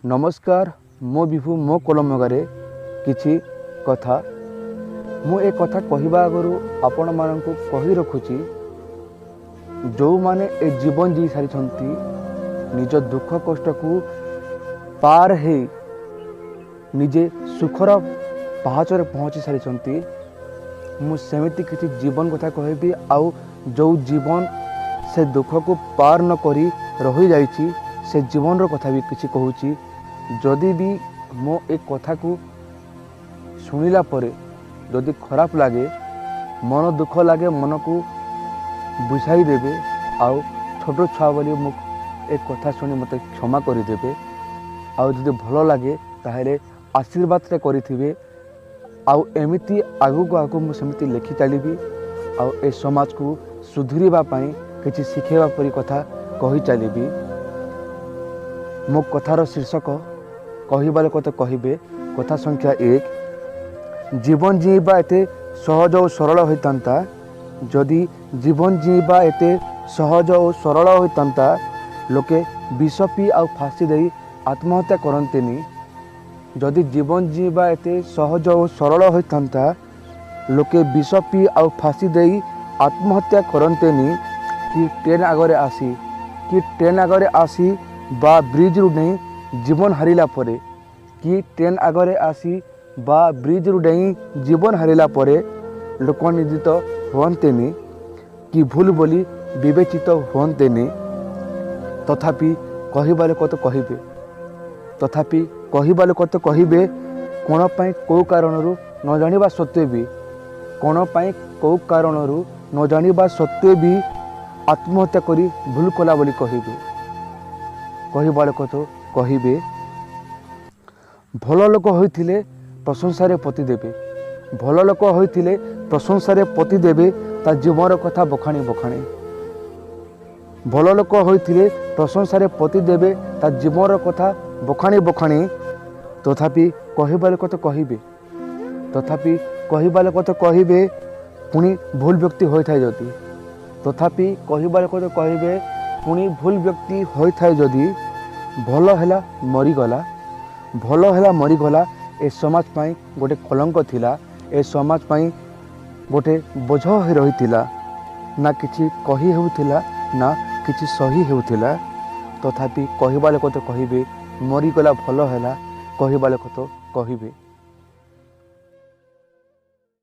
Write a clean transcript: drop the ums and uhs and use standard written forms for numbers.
नमस्कार मो विभु मो कलम जगार किछि कथा मु ए कथा कहवा आगु आपण मानक कही रखुची जो माने ए जीवन जी सारी निज दुख कष्ट को पार हे निजे सुखर पहाचरे पहुँची सारी मुझे किसी जीवन कथा कहबी आउ जो जीवन से दुख को पार न करी रही जाइछि से जीवन कथा भी किसी कहूची जदि भी मो एक कथा को शुणिला परे जदि खराब लगे मन दुख लगे मन को बुझाई देवे आउ छोट छुआ बोली मु एक कथा शुणी मत क्षमा करदे आउ जदि भल लगे ताहले आशीर्वाद रे करिथिबे आउ एमिति आगु को आगु मु सेमिति लिखि चलिबी आउ ए समाज को सुधुरिबा पई किछि शिखेबा परी कथा कहि चलिबी। मो कथार शीर्षक कहिबाले कते कहिबे कथा संख्या 1 जीवन जीवा एते सहज और सरल होइतांता जदि जीवन जीवा एते सहज और सरल होइतांता लोके विष पी आ फांसी देई आत्महत्या करंतेनी जदि जीवन जीवा एते सहज और सरल होइतांता लोके विष पी आ फांसी देई आत्महत्या करंतेनी कि ट्रेन आगरे आसी बा ब्रिज रु नहीं जीवन हारिला परे कि ट्रेन आगरे आसी बा ब्रिज रु नहीं जीवन हारिला परे लोक निर्दित हुअंतेनी कि भूल बोली विवेचित हुअंतेनी तथापि कहिबाले कत कहिबे कोन पई को कारणरू न जानिबा सत्वे भी कोन पई को कारणरू न जानिबा सत्वे भी आत्महत्या करी भूल कला बोली कहिबाले कत कहिबे भल लोक होइथिले प्रशंसारे पति देबे भल लोक होइथिले प्रशंसारे पति देबे ता जीवन कथा बखाणी बखाणी भल लोक होइथिले प्रशंसारे पति देबे ता जीवन कथा बखाणी बखाणी तथापि कहिबाले कत कहिबे पुणी भूल व्यक्ति होइथाय जदि तथापि कहिबाले कत कहिबे पुणी भूल व्यक्ति होइथाय जदि भल हैला मरीगला ए समाज पाई गोटे कलंक थिला ए समाज पाई गोटे बोझ हो रही ना किछि कही हेउथिला ना किछि सही हेउथिला तथापि कहिबाले कत कहिबे मरीगला भल हैला कहिबाले कत कहिबे।